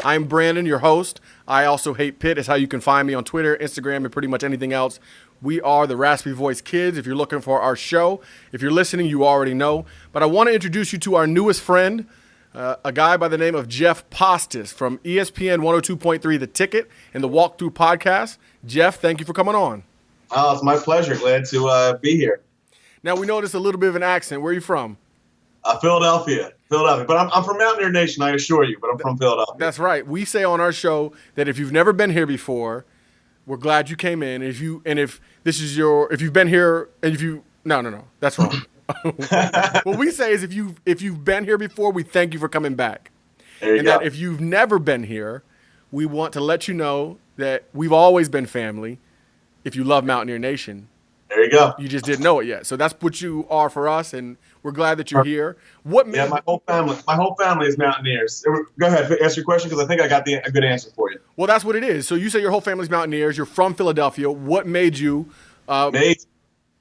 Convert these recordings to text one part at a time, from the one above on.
I'm Brandon, your host. I also hate Pitt is how you can find me on Twitter, Instagram, and pretty much anything else. We are the Raspy Voice Kids. If you're looking for our show, if you're listening, you already know. But I want to introduce you to our newest friend, a guy by the name of Jeff Postus from ESPN 102.3 The Ticket and the Walkthrough Podcast. Jeff, thank you for coming on. Oh, it's my pleasure. Glad to be here. Now, we noticed a little bit of an accent. Where are you from? Philadelphia. But I'm from Mountaineer Nation, I assure you, but I'm from Philadelphia. That's right. We say on our show that if you've never been here before, we're glad you came in. If you've been here, and no, that's wrong. What we say is if you've been here before, we thank you for coming back. There you go. That if you've never been here, we want to let you know that we've always been family. If you love Mountaineer Nation, there you go. You just didn't know it yet. So that's what you are for us, and we're glad that you're here. My whole family is Mountaineers. Go ahead, ask your question because I think I got a good answer for you. Well, that's what it is. So you say your whole family's Mountaineers. You're from Philadelphia. What made you?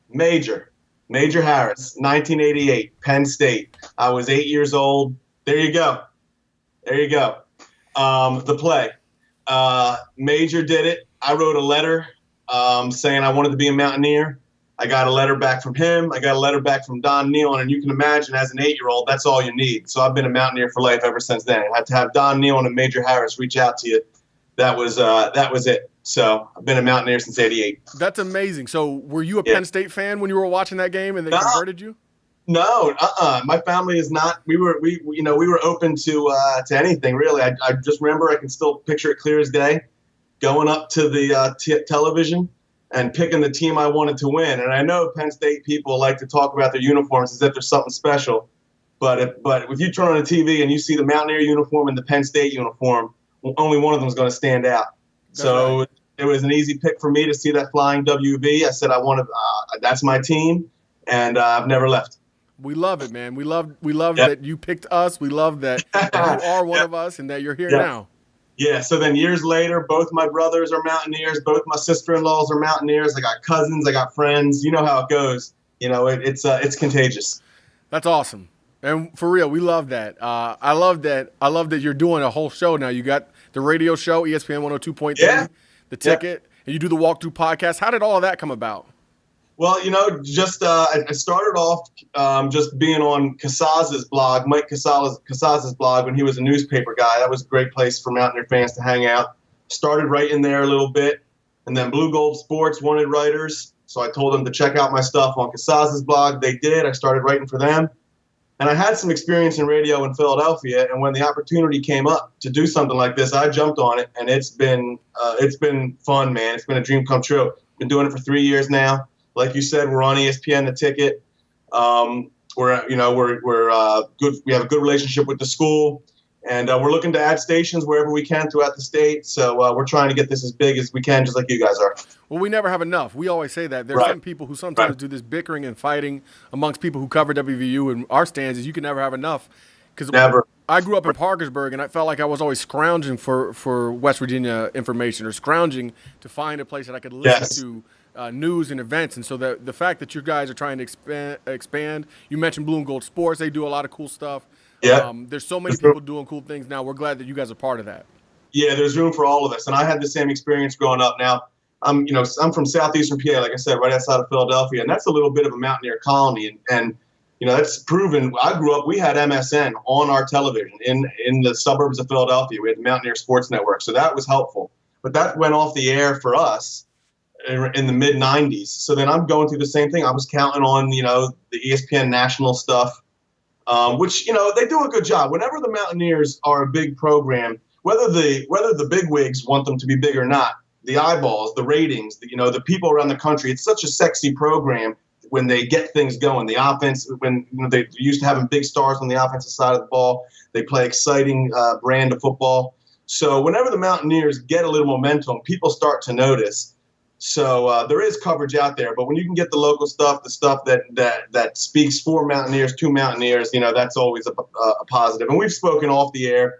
Major Harris, 1988, Penn State. I was 8 years old. There you go. The play. Major did it. I wrote a letter saying I wanted to be a Mountaineer. I got a letter back from him. I got a letter back from Don Nealon, and you can imagine as an 8-year-old, that's all you need. So I've been a Mountaineer for life ever since then. I had to have Don Nealon and Major Harris reach out to you. That was it. So I've been a Mountaineer since '88. That's amazing. So were you a Penn State fan when you were watching that game and they converted you? No, My family is not. We were open to anything really. I just remember I can still picture it clear as day, going up to the television and picking the team I wanted to win. And I know Penn State people like to talk about their uniforms as if there's something special. But if you turn on the TV and you see the Mountaineer uniform and the Penn State uniform, only one of them is going to stand out. So it was an easy pick for me to see that flying WV. I said that's my team, and I've never left. We love it, man. We love that you picked us. We love that you are one of us and that you're here now. Yeah, so then years later, both my brothers are Mountaineers. Both my sister-in-laws are Mountaineers. I got cousins. I got friends. You know how it goes. It's contagious. That's awesome. And for real, we love that. I love that you're doing a whole show now. You got the radio show, ESPN 102.3, The Ticket, and you do the Walkthrough Podcast. How did all of that come about? Well, I started off just being on Casaz's blog, Mike Casaz's blog when he was a newspaper guy. That was a great place for Mountaineer fans to hang out. Started writing there a little bit, and then Blue Gold Sports wanted writers, so I told them to check out my stuff on Casaz's blog. They did. I started writing for them. And I had some experience in radio in Philadelphia, and when the opportunity came up to do something like this, I jumped on it, and it's been fun, man. It's been a dream come true. Been doing it for 3 years now. Like you said, we're on ESPN The Ticket. We're good. We have a good relationship with the school, and we're looking to add stations wherever we can throughout the state. So we're trying to get this as big as we can, just like you guys are. Well, we never have enough. We always say that. There's some people who sometimes do this bickering and fighting amongst people who cover WVU, and our stance is you can never have enough. Because I grew up in Parkersburg, and I felt like I was always scrounging for West Virginia information or scrounging to find a place that I could listen to news and events. And so the fact that you guys are trying to expand, you mentioned Blue and Gold Sports. They do a lot of cool stuff. Yeah. There's so many people doing cool things now. We're glad that you guys are part of that. Yeah, there's room for all of us. And I had the same experience growing up. Now, I'm from southeastern PA, like I said, right outside of Philadelphia, and that's a little bit of a Mountaineer colony. And that's proven. I grew up, we had MSN on our television in the suburbs of Philadelphia. We had the Mountaineer Sports Network, so that was helpful. But that went off the air for us in the mid-'90s. So then I'm going through the same thing. I was counting on, the ESPN national stuff, which, they do a good job. Whenever the Mountaineers are a big program, whether the big wigs want them to be big or not, the eyeballs, the ratings, the people around the country, it's such a sexy program when they get things going. The offense, when they're used to having big stars on the offensive side of the ball, they play exciting brand of football. So whenever the Mountaineers get a little momentum, people start to notice. So there is coverage out there, but when you can get the local stuff, the stuff that speaks for Mountaineers, to Mountaineers, that's always a positive. And we've spoken off the air,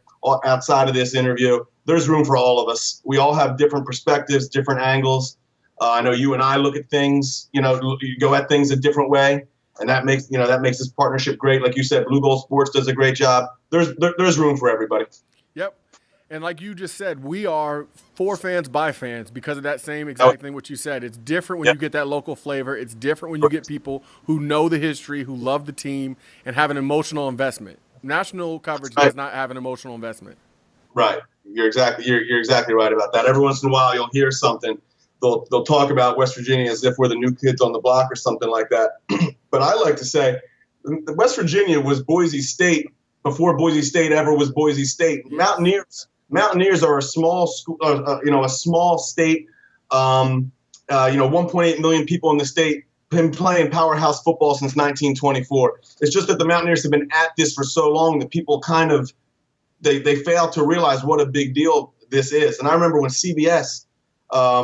outside of this interview. There's room for all of us. We all have different perspectives, different angles. I know you and I look at things, you go at things a different way, and that makes this partnership great. Like you said, Blue Gold Sports does a great job. There's room for everybody. Yep. And like you just said, we are for fans by fans because of that same exact thing what you said. It's different when you get that local flavor. It's different when you get people who know the history, who love the team, and have an emotional investment. National coverage does not have an emotional investment. Right. You're exactly right about that. Every once in a while, you'll hear something. They'll talk about West Virginia as if we're the new kids on the block or something like that. But I like to say West Virginia was Boise State before Boise State ever was Boise State. Yes. Mountaineers are a small school, a small state. 1.8 million people in the state, been playing powerhouse football since 1924. It's just that the Mountaineers have been at this for so long that people kind of they fail to realize what a big deal this is. And I remember when CBS,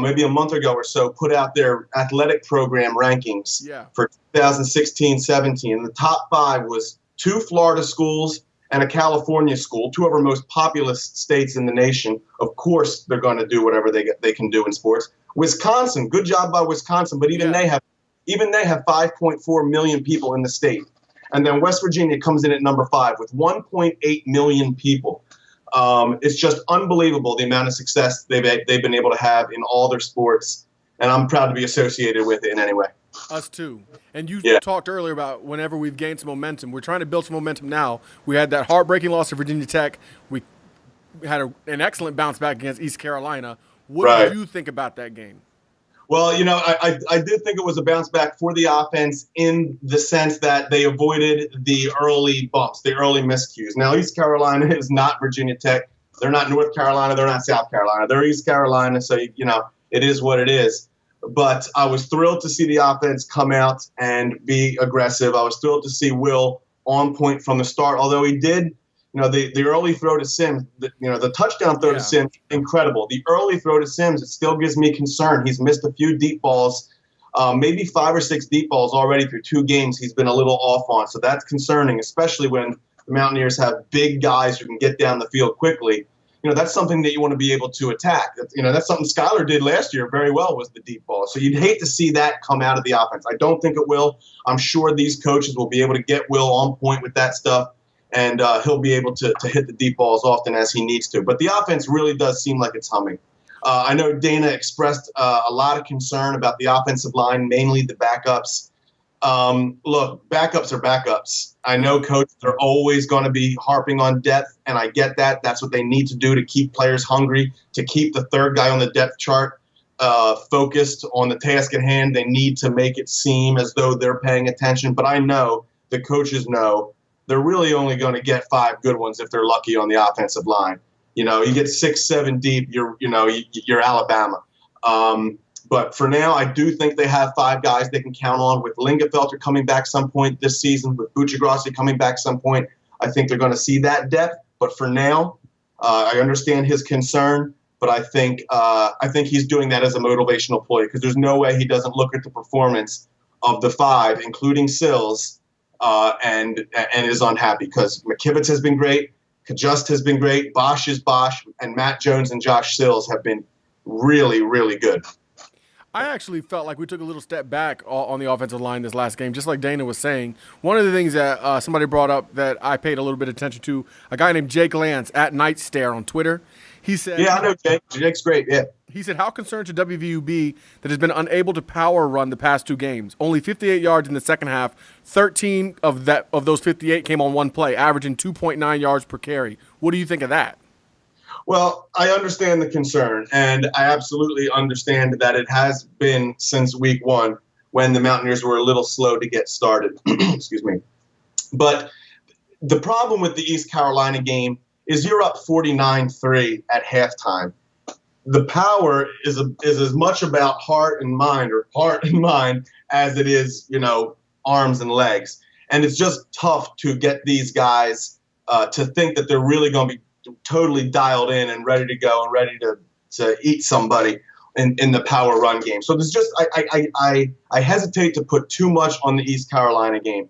maybe a month ago or so, put out their athletic program rankings for 2016-17. And the top 5 was 2 Florida schools and a California school, 2 of our most populous states in the nation. Of course, they're going to do whatever they can do in sports. Wisconsin, good job by Wisconsin, but even they have 5.4 million people in the state. And then West Virginia comes in at number 5 with 1.8 million people. It's just unbelievable the amount of success they've been able to have in all their sports, and I'm proud to be associated with it in any way. Us too. And you talked earlier about whenever we've gained some momentum. We're trying to build some momentum now. We had that heartbreaking loss to Virginia Tech. We had an excellent bounce back against East Carolina. What did you think about that game? Well, I did think it was a bounce back for the offense in the sense that they avoided the early bumps, the early miscues. Now, East Carolina is not Virginia Tech. They're not North Carolina. They're not South Carolina. They're East Carolina, so, it is what it is. But I was thrilled to see the offense come out and be aggressive. I was thrilled to see Will on point from the start, although he did – the early throw to Sims, the touchdown throw to Sims, incredible. The early throw to Sims, it still gives me concern. He's missed a few deep balls, maybe 5 or 6 deep balls already through 2 games he's been a little off on. So that's concerning, especially when the Mountaineers have big guys who can get down the field quickly. That's something that you want to be able to attack. That's something Skyler did last year very well, was the deep ball. So you'd hate to see that come out of the offense. I don't think it will. I'm sure these coaches will be able to get Will on point with that stuff. And he'll be able to hit the deep balls often as he needs to. But the offense really does seem like it's humming. I know Dana expressed a lot of concern about the offensive line, mainly the backups. Look, backups are backups. I know coaches are always going to be harping on depth, and I get that. That's what they need to do to keep players hungry, to keep the third guy on the depth chart focused on the task at hand. They need to make it seem as though they're paying attention. But I know the coaches know they're really only going to get 5 good ones if they're lucky on the offensive line. You get 6, 7 deep, you're Alabama. But for now, I do think they have 5 guys they can count on. With Lingenfelter coming back some point this season, with Buccigrassi coming back some point, I think they're going to see that depth. But for now, I understand his concern, but I think he's doing that as a motivational play, because there's no way he doesn't look at the performance of the 5, including Sills, and is unhappy, because McKivitz has been great, Kajust has been great, Bosch is Bosch, and Matt Jones and Josh Sills have been really, really good. I actually felt like we took a little step back on the offensive line this last game, just like Dana was saying. One of the things that somebody brought up that I paid a little bit of attention to, a guy named Jake Lance at Night Stare on Twitter. He said, "Yeah, I know Jake. Jake's great. Yeah." He said, "How concerned should WVU be that has been unable to power run the past 2 games? Only 58 yards in the second half. 13 of those 58 came on one play, averaging 2.9 yards per carry. What do you think of that?" Well, I understand the concern, and I absolutely understand that it has been since week 1 when the Mountaineers were a little slow to get started. Excuse me. But the problem with the East Carolina game is you're up 49-3 at halftime. The power is as much about heart and mind as it is, arms and legs. And it's just tough to get these guys to think that they're really going to be totally dialed in and ready to go and ready to eat somebody in the power run game. So there's just I hesitate to put too much on the East Carolina game.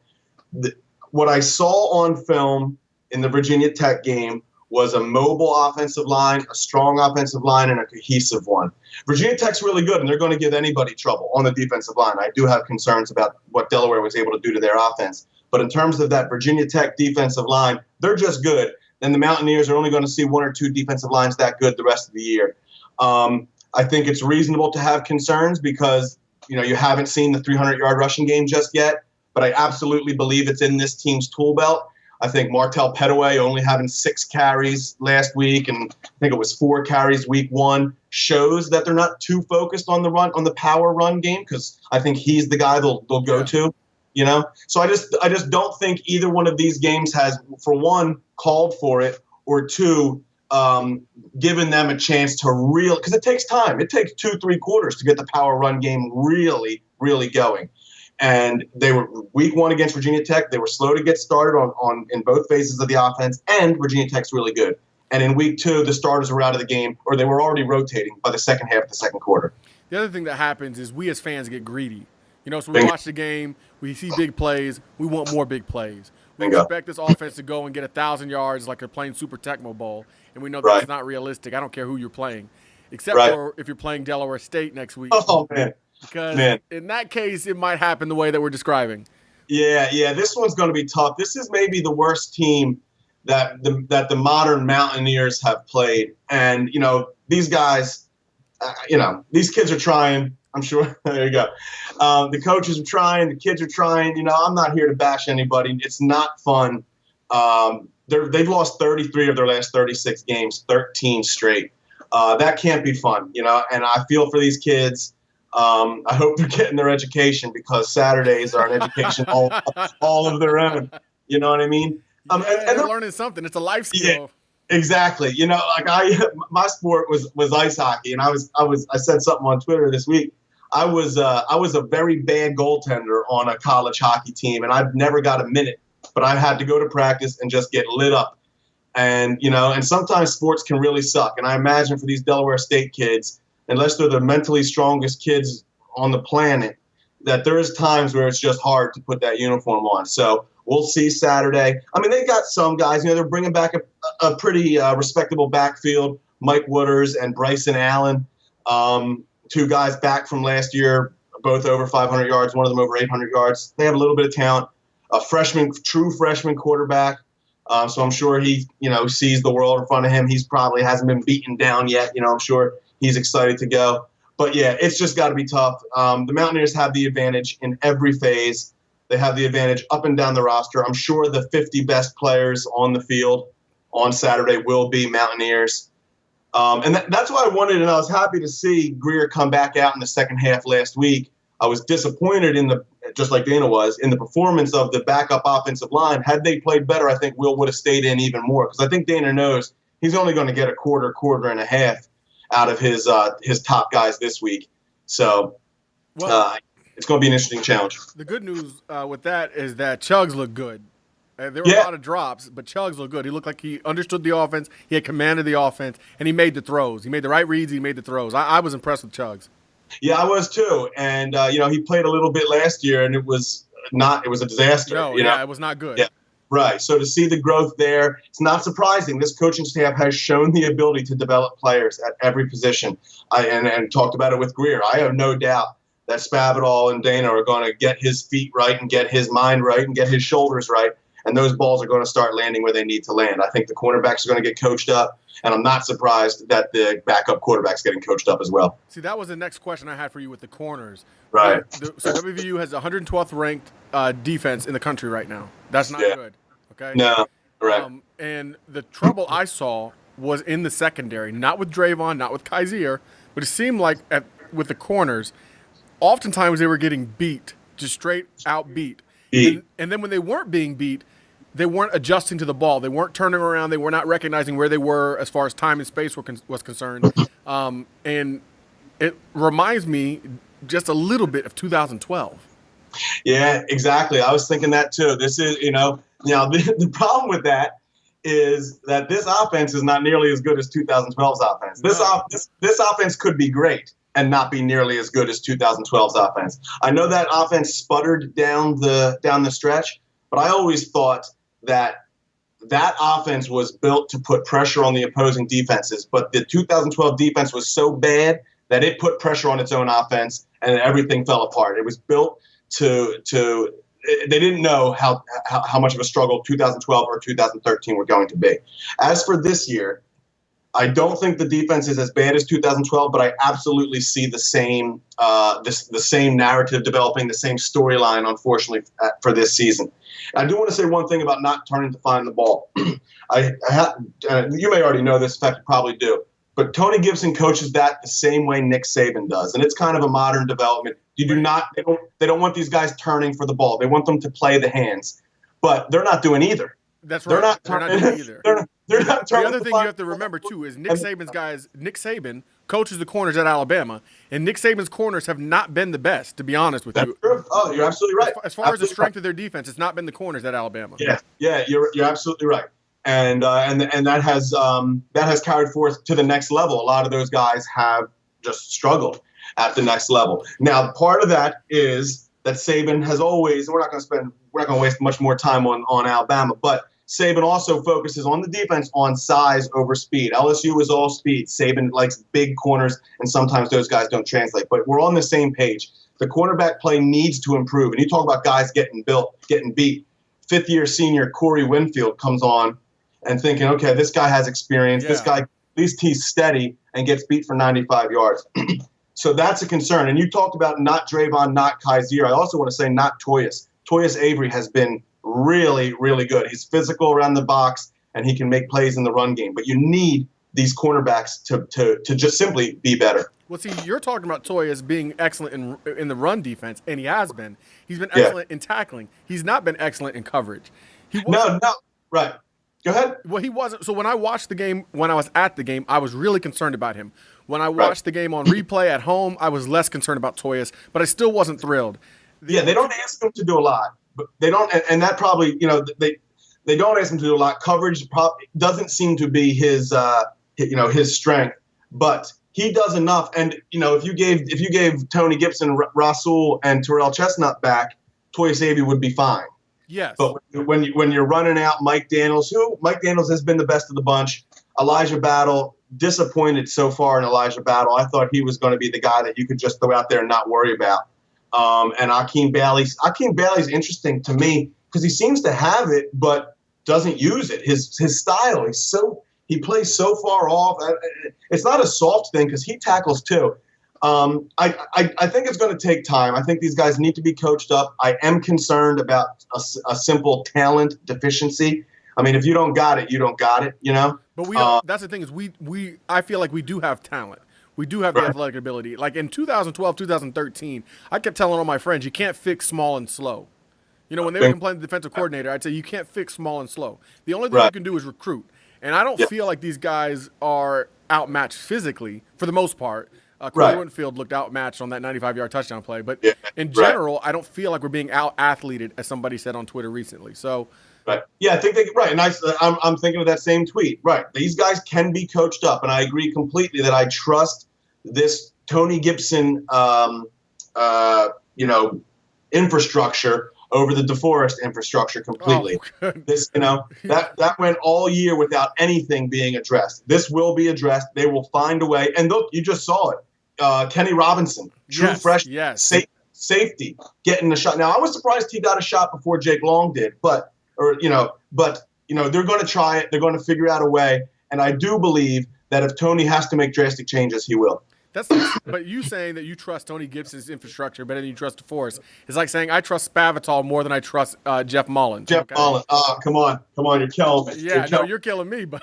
What I saw on film in the Virginia Tech game was a mobile offensive line, a strong offensive line, and a cohesive one. Virginia Tech's really good, and they're going to give anybody trouble on the defensive line. I do have concerns about what Delaware was able to do to their offense. But in terms of that Virginia Tech defensive line, they're just good. then the Mountaineers are only going to see one or two defensive lines that good the rest of the year. I think it's reasonable to have concerns because, you haven't seen the 300-yard rushing game just yet, but I absolutely believe it's in this team's tool belt. I think Martell Pettaway only having 6 carries last week, and I think it was 4 carries week 1, shows that they're not too focused on the power run game, because I think he's the guy they'll go to, So I just don't think either one of these games has, for one, called for it, or two, given them a chance to because it takes time. It takes 2-3 quarters to get the power run game really, really going. And they were week 1 against Virginia Tech. They were slow to get started in both phases of the offense, and Virginia Tech's really good. And in week 2, the starters were out of the game, or they were already rotating by the second half of the second quarter. The other thing that happens is we as fans get greedy. So we watch the game, we see big plays, we want more big plays. We expect this offense to go and get 1,000 yards like they're playing Super Tecmo Bowl, and we know that's not realistic. I don't care who you're playing, except for if you're playing Delaware State next week. Oh, man. Because in that case, it might happen the way that we're describing. Yeah, this one's going to be tough. This is maybe the worst team that the modern Mountaineers have played. And, these guys, these kids are trying. I'm sure. There you go. The coaches are trying. The kids are trying. I'm not here to bash anybody. It's not fun. They've lost 33 of their last 36 games, 13 straight. That can't be fun, and I feel for these kids. I hope they're getting their education, because Saturdays are an education all of their own. You know what I mean? And they're learning something. It's a life skill. Yeah, exactly. My sport was ice hockey, and I said something on Twitter this week. I was a very bad goaltender on a college hockey team, and I've never got a minute, but I had to go to practice and just get lit up. And and sometimes sports can really suck. And I imagine for these Delaware State kids, unless they're the mentally strongest kids on the planet, that there is times where it's just hard to put that uniform on. So we'll see Saturday. I mean, they got some guys, they're bringing back a pretty respectable backfield, Mike Wooders and Bryson Allen, 2 guys back from last year, both over 500 yards, one of them over 800 yards. They have a little bit of talent. A true freshman quarterback. So I'm sure he, sees the world in front of him. He's probably hasn't been beaten down yet. I'm sure he's excited to go. But, yeah, it's just got to be tough. The Mountaineers have the advantage in every phase. They have the advantage up and down the roster. I'm sure the 50 best players on the field on Saturday will be Mountaineers. And that's why I wanted, and I was happy to see Greer come back out in the second half last week. I was disappointed just like Dana was, in the performance of the backup offensive line. Had they played better, I think Will would have stayed in even more, because I think Dana knows he's only going to get a quarter and a half out of his top guys this week. So it's going to be an interesting challenge. The good news with that is that Chugs looked good. There were a lot of drops, but Chugs looked good. He looked like he understood the offense. He had commanded the offense, and he made the throws. He made the right reads. He made the throws. I was impressed with Chugs. Yeah, I was too. And, he played a little bit last year, and it was a disaster. No, it was not good. Yeah, right. So to see the growth there, it's not surprising. This coaching staff has shown the ability to develop players at every position. And talked about it with Greer. I have no doubt that Spavital and Dana are going to get his feet right and get his mind right and get his shoulders right. And those balls are going to start landing where they need to land. I think the cornerbacks are going to get coached up, and I'm not surprised that the backup quarterback's getting coached up as well. See, that was the next question I had for you with the corners. Right. So WVU has the 112th ranked defense in the country right now. That's not good. Okay. No. Correct. And the trouble I saw was in the secondary, not with Drayvon, not with Kaiser, but it seemed like with the corners, oftentimes they were getting beat, just straight out beat. And then when they weren't being beat, they weren't adjusting to the ball. They weren't turning around. They were not recognizing where they were as far as time and space was concerned. And it reminds me just a little bit of 2012. Yeah, exactly. I was thinking that too. This is, the problem with that is that this offense is not nearly as good as 2012's offense. This offense could be great and not be nearly as good as 2012's offense. I know that offense sputtered down the stretch, but I always thought that offense was built to put pressure on the opposing defenses. But the 2012 defense was so bad that it put pressure on its own offense, and everything fell apart. It was built to they didn't know how much of a struggle 2012 or 2013 were going to be. As for this year, I don't think the defense is as bad as 2012, but I absolutely see the same the same narrative developing, the same storyline, unfortunately, for this season. I do want to say one thing about not turning to find the ball. You may already know this, in fact, you probably do. But Tony Gibson coaches that the same way Nick Saban does, and it's kind of a modern development. They don't want these guys turning for the ball. They want them to play the hands, but they're not doing either. That's right. They're not doing either. They're not turning. The other thing you have to remember too is Nick Saban coaches the corners at Alabama, and Nick Saban's corners have not been the best, to be honest with you. That's true. Oh, you're absolutely right. As far as the strength of their defense, it's not been the corners at Alabama. Yeah, you're absolutely right. And that has carried forth to the next level. A lot of those guys have just struggled at the next level. Now, part of that is that Saban has always. We're not going to waste much more time on Alabama, but Saban also focuses on the defense on size over speed. LSU is all speed. Saban likes big corners, and sometimes those guys don't translate. But we're on the same page. The cornerback play needs to improve. And you talk about guys getting beat. Fifth-year senior Corey Winfield comes on and thinking, okay, this guy has experience. Yeah. This guy, at least he's steady and gets beat for 95 yards. So that's a concern. And you talked about not Drayvon, not Kaiser. I also want to say not Toyus. Toyus Avery has been really, really good. He's physical around the box, and he can make plays in the run game. But you need these cornerbacks to just simply be better. Well, see, you're talking about Toyus being excellent in the run defense, and he has been. He's been excellent in tackling. He's not been excellent in coverage. No, right. Go ahead. Well, he wasn't. So when I watched the game, when I was at the game, I was really concerned about him. When I watched the game on replay at home, I was less concerned about Toyus, but I still wasn't thrilled. They don't ask him to do a lot, but they don't, and that probably, they don't ask him to do a lot. Coverage doesn't seem to be his strength, but he does enough. And if you gave Tony Gibson, Rasul, and Terrell Chestnut back, Toyus Avery would be fine. Yes. But when you're running out Mike Daniels has been the best of the bunch. Elijah Battle, disappointed so far in Elijah Battle. I thought he was going to be the guy that you could just throw out there and not worry about. And Akeem Bailey's interesting to me because he seems to have it but doesn't use it. His style, he plays so far off. It's not a soft thing because he tackles too. I think it's going to take time. I think these guys need to be coached up. I am concerned about a simple talent deficiency. I mean, if you don't got it, you don't got it, But that's the thing is I feel like we do have talent. We do have the athletic ability. Like in 2012, 2013, I kept telling all my friends, you can't fix small and slow. When they were complaining to the defensive coordinator, I'd say you can't fix small and slow. The only thing you can do is recruit. And I don't feel like these guys are outmatched physically for the most part. Corey Winfield looked outmatched on that 95-yard touchdown play. But in general, I don't feel like we're being out-athleted, as somebody said on Twitter recently. So, yeah, I think and I'm thinking of that same tweet. Right. These guys can be coached up, and I agree completely that I trust this Tony Gibson, infrastructure over the DeForest infrastructure completely. Oh, that went all year without anything being addressed. This will be addressed. They will find a way. And look, you just saw it. Kenny Robinson, true freshman, safety, getting the shot. Now, I was surprised he got a shot before Jake Long did, but they're going to try it. They're going to figure out a way. And I do believe that if Tony has to make drastic changes, he will. But you saying that you trust Tony Gibson's infrastructure better than you trust DeForest is like saying I trust Spavital more than I trust Jeff Mullins. Mullins. Oh, come on, you're killing me. Yeah, you're killing me. But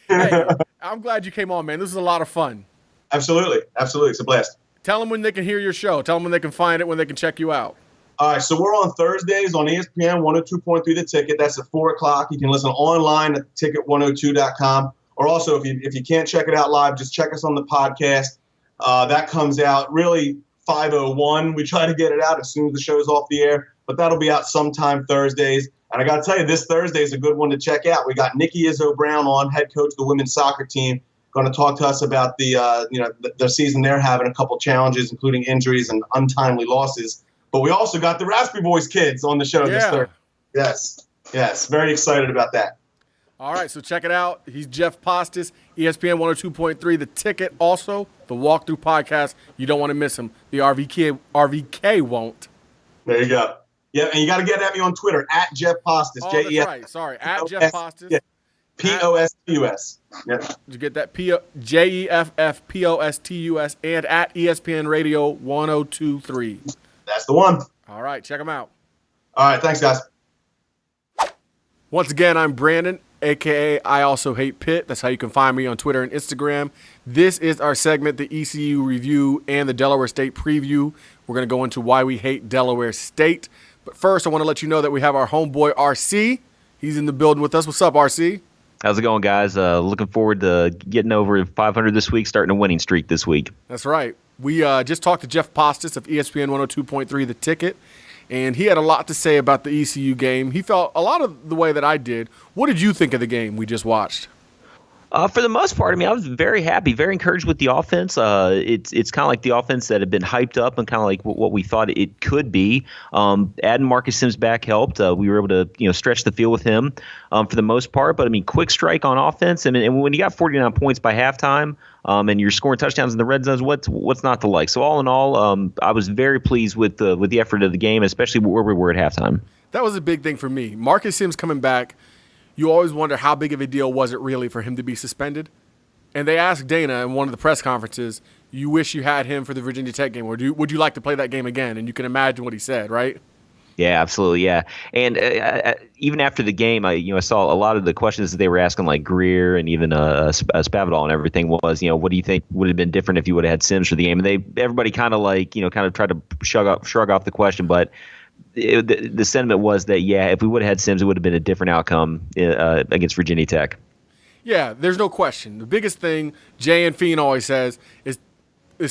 hey, I'm glad you came on, man. This is a lot of fun. Absolutely, it's a blast. Tell them when they can hear your show. Tell them when they can find it, when they can check you out. All right, so we're on Thursdays on ESPN 102.3 The Ticket. That's at 4 o'clock. You can listen online at ticket102.com. Or also, if you can't check it out live, just check us on the podcast. That comes out really 5:01. We try to get it out as soon as the show's off the air, but that'll be out sometime Thursdays. And I got to tell you, this Thursday is a good one to check out. We got Nikki Izzo Brown on, head coach of the women's soccer team, going to talk to us about the season they're having, a couple challenges, including injuries and untimely losses. But we also got the Raspy Boys kids on the show this Thursday. Yes, very excited about that. All right, so check it out. He's Jeff Postus, ESPN 102.3, The Ticket. Also, the Walkthrough Podcast. You don't want to miss him. The RVK won't. There you go. Yeah, and you got to get at me on Twitter at Jeff Postus. Oh, that's right. Sorry, at Jeff Postus. Yeah. Postus. Yeah. Did you get that? JEFFPOSTUS and at ESPN Radio 1023. That's the one. All right, check them out. All right, thanks, guys. Once again, I'm Brandon, a.k.a. I Also Hate Pitt. That's how you can find me on Twitter and Instagram. This is our segment, the ECU Review and the Delaware State Preview. We're going to go into why we hate Delaware State. But first, I want to let you know that we have our homeboy, RC. He's in the building with us. What's up, RC? How's it going, guys? Looking forward to getting over 500 this week, starting a winning streak this week. That's right. We just talked to Jeff Postus of ESPN 102.3 The Ticket, and he had a lot to say about the ECU game. He felt a lot of the way that I did. What did you think of the game we just watched? For the most part, I mean, I was very happy, very encouraged with the offense. It's kind of like the offense that had been hyped up and kind of like what we thought it could be. Adding Marcus Sims back helped. We were able to stretch the field with him for the most part. But I mean, quick strike on offense. And when you got 49 points by halftime and you're scoring touchdowns in the red zones, what's not to like? So all in all, I was very pleased with the effort of the game, especially where we were at halftime. That was a big thing for me. Marcus Sims coming back. You always wonder how big of a deal was it really for him to be suspended. And they asked Dana in one of the press conferences, you wish you had him for the Virginia Tech game, or would you like to play that game again? And you can imagine what he said, right? Yeah, absolutely, yeah. And even after the game, I saw a lot of the questions that they were asking, like Greer and even Spavital and everything was, what do you think would have been different if you would have had Sims for the game? And everybody kind of tried to shrug off the question, but the sentiment was that, yeah, if we would have had Sims, it would have been a different outcome against Virginia Tech. Yeah, there's no question. The biggest thing Jay and Fiend always says is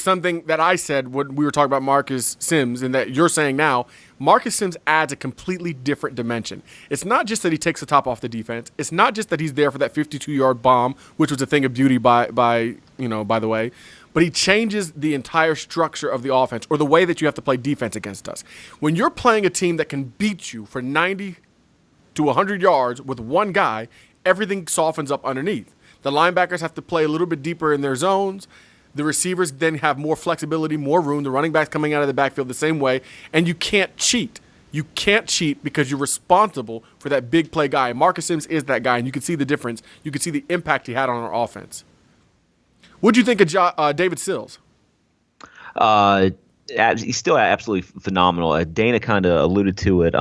something that I said when we were talking about Marcus Sims and that you're saying now. Marcus Sims adds a completely different dimension. It's not just that he takes the top off the defense. It's not just that he's there for that 52-yard bomb, which was a thing of beauty by the way. But he changes the entire structure of the offense or the way that you have to play defense against us. When you're playing a team that can beat you for 90 to 100 yards with one guy, everything softens up underneath. The linebackers have to play a little bit deeper in their zones. The receivers then have more flexibility, more room. The running backs coming out of the backfield the same way. And you can't cheat. You can't cheat because you're responsible for that big play guy. Marcus Sims is that guy, and you can see the difference. You can see the impact he had on our offense. What do you think of David Sills? He's still absolutely phenomenal. Dana kind of alluded to it.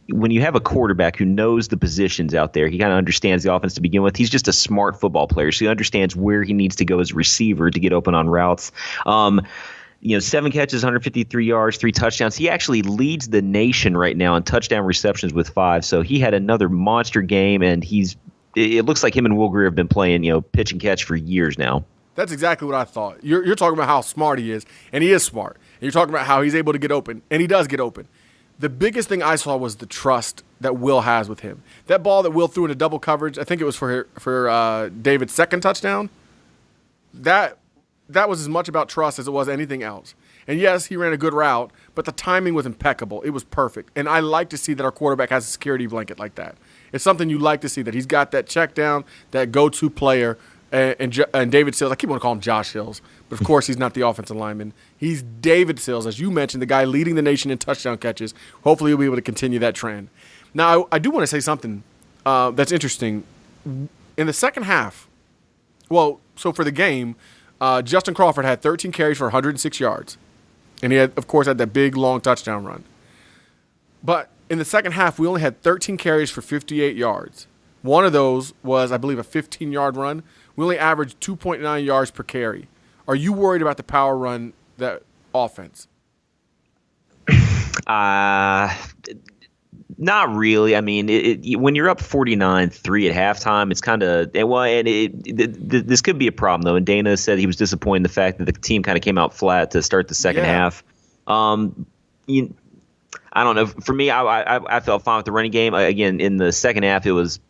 When you have a quarterback who knows the positions out there, he kind of understands the offense to begin with. He's just a smart football player, so he understands where he needs to go as a receiver to get open on routes. 7 catches, 153 yards, 3 touchdowns. He actually leads the nation right now in touchdown receptions with 5. So he had another monster game, and it looks like him and Will Greer have been playing, pitch and catch for years now. That's exactly what I thought. You're talking about how smart he is, and he is smart. And you're talking about how he's able to get open, and he does get open. The biggest thing I saw was the trust that Will has with him. That ball that Will threw into double coverage, I think it was for David's second touchdown. That was as much about trust as it was anything else. And yes, he ran a good route, but the timing was impeccable. It was perfect. And I like to see that our quarterback has a security blanket like that. It's something you like to see, that he's got that check down, that go-to player. And David Sills, I keep wanting to call him Josh Hills, but of course he's not the offensive lineman. He's David Sills, as you mentioned, the guy leading the nation in touchdown catches. Hopefully he'll be able to continue that trend. Now, I do want to say something that's interesting. In the second half, so for the game, Justin Crawford had 13 carries for 106 yards. And he, of course, had that big, long touchdown run. But in the second half, we only had 13 carries for 58 yards. One of those was, I believe, a 15-yard run. We only averaged 2.9 yards per carry. Are you worried about the power run, that offense? Not really. I mean, when you're up 49-3 at halftime, it's kind of this could be a problem though. And Dana said he was disappointed in the fact that the team kind of came out flat to start the second half. I don't know. For me, I felt fine with the running game. Again, in the second half, it was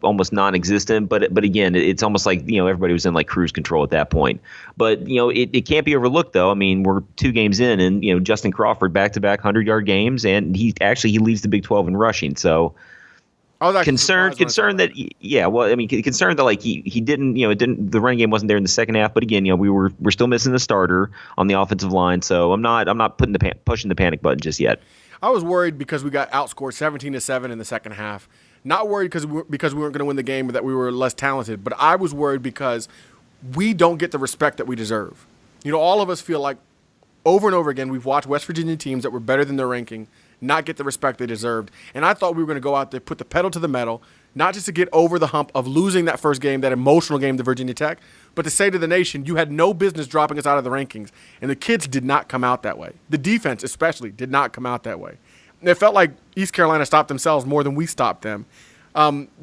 almost non-existent. But again, it's almost like everybody was in like cruise control at that point. But it can't be overlooked though. I mean, we're 2 games in, and Justin Crawford back-to-back 100-yard games, and he leads the Big 12 in rushing. So I was concerned that concerned that like he didn't the running game wasn't there in the second half. But again, we're still missing the starter on the offensive line. So I'm not pushing the panic button just yet. I was worried because we got outscored 17-7 in the second half. Not worried because we weren't going to win the game or that we were less talented, but I was worried because we don't get the respect that we deserve. All of us feel like over and over again we've watched West Virginia teams that were better than their ranking not get the respect they deserved. And I thought we were going to go out there, put the pedal to the metal, not just to get over the hump of losing that first game, that emotional game to Virginia Tech, but to say to the nation, you had no business dropping us out of the rankings. And the kids did not come out that way. The defense especially did not come out that way. And it felt like East Carolina stopped themselves more than we stopped them.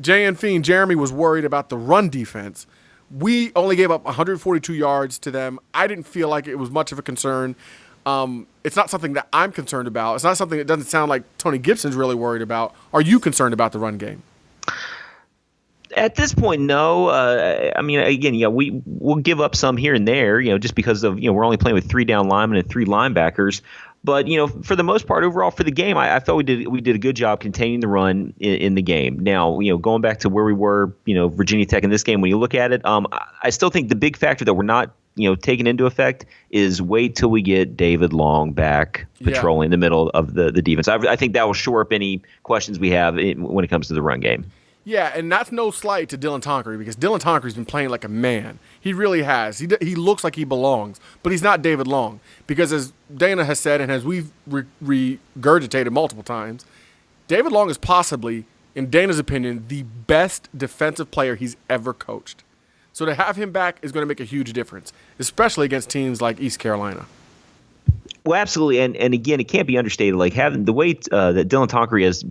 Jeremy was worried about the run defense. We only gave up 142 yards to them. I didn't feel like it was much of a concern. It's not something that I'm concerned about. It's not something that doesn't sound like Tony Gibson's really worried about. Are you concerned about the run game? At this point, no. We'll give up some here and there, just because of, we're only playing with 3 down linemen and 3 linebackers. But, for the most part, overall for the game, I felt we did a good job containing the run in the game. Now, going back to where we were, Virginia Tech in this game, when you look at it, I still think the big factor that we're not, taking into effect is wait till we get David Long back patrolling the middle of the defense. I think that will shore up any questions we have when it comes to the run game. Yeah, and that's no slight to Dylan Tonkery, because Dylan Tonkery's been playing like a man. He really has. He looks like he belongs, but he's not David Long, because as Dana has said and as we've regurgitated multiple times, David Long is possibly, in Dana's opinion, the best defensive player he's ever coached. So to have him back is going to make a huge difference, especially against teams like East Carolina. Well, absolutely, and again, it can't be understated. Like having the way that Dylan Tonkery has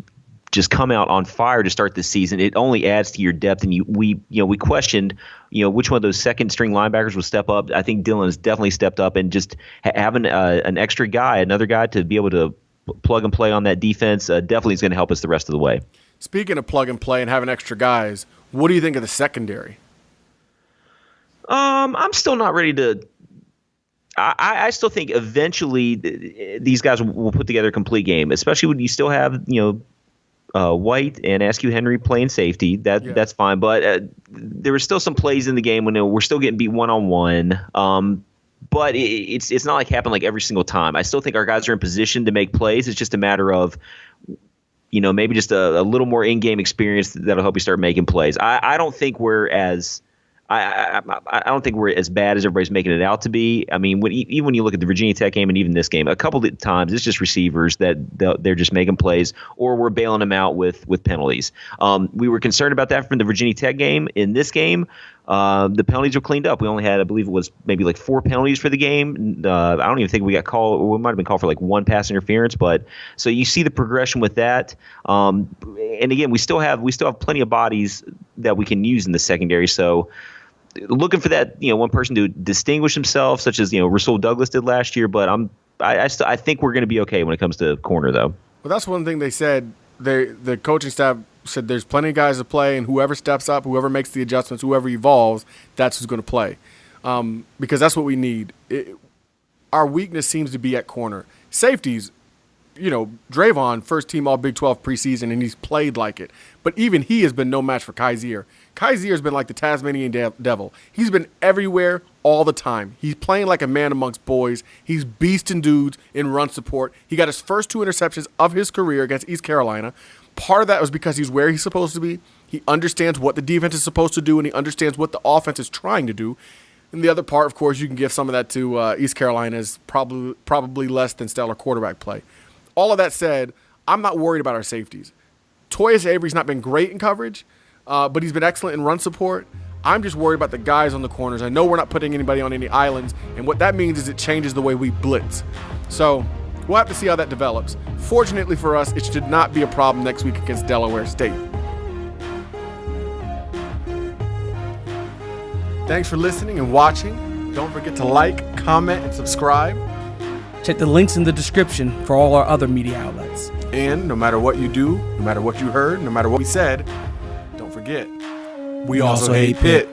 just come out on fire to start this season, it only adds to your depth. And we questioned, which one of those second string linebackers will step up. I think Dylan has definitely stepped up, and just having an extra guy, another guy to be able to plug and play on that defense, definitely is going to help us the rest of the way. Speaking of plug and play and having extra guys, what do you think of the secondary? I'm still not ready to. I still think eventually these guys will put together a complete game, especially when you still have White and Askew Henry playing safety. That's fine, but there were still some plays in the game when we're still getting beat one-on-one. But it's not like happened like every single time. I still think our guys are in position to make plays. It's just a matter of maybe just a little more in-game experience that'll help you start making plays. I don't think we're as I don't think we're as bad as everybody's making it out to be. I mean, even when you look at the Virginia Tech game and even this game, a couple of times it's just receivers that they're just making plays, or we're bailing them out with penalties. We were concerned about that from the Virginia Tech game. In this game, the penalties were cleaned up. We only had, I believe it was maybe like 4 penalties for the game. I don't even think we got called. We might have been called for like 1 pass interference. But so you see the progression with that. And again, we still have plenty of bodies that we can use in the secondary. So looking for that, one person to distinguish himself, such as Rasul Douglas did last year. But I think we're going to be okay when it comes to corner, though. Well, that's one thing they said. The coaching staff said there's plenty of guys to play, and whoever steps up, whoever makes the adjustments, whoever evolves, that's who's going to play. Because that's what we need. Our weakness seems to be at corner. Safeties, Drayvon, first team all Big 12 preseason, and he's played like it. But even he has been no match for Kaiser. Kaiser has been like the Tasmanian devil. He's been everywhere all the time. He's playing like a man amongst boys. He's beasting dudes in run support. He got his first 2 interceptions of his career against East Carolina. Part of that was because he's where he's supposed to be. He understands what the defense is supposed to do, and he understands what the offense is trying to do. And the other part, of course, you can give some of that to East Carolina's probably less than stellar quarterback play. All of that said, I'm not worried about our safeties. Toyas Avery's not been great in coverage, but he's been excellent in run support. I'm just worried about the guys on the corners. I know we're not putting anybody on any islands, and what that means is it changes the way we blitz. So we'll have to see how that develops. Fortunately for us, it should not be a problem next week against Delaware State. Thanks for listening and watching. Don't forget to like, comment, and subscribe. Check the links in the description for all our other media outlets. And no matter what you do, no matter what you heard, no matter what we said, don't forget, we also hate Pitt.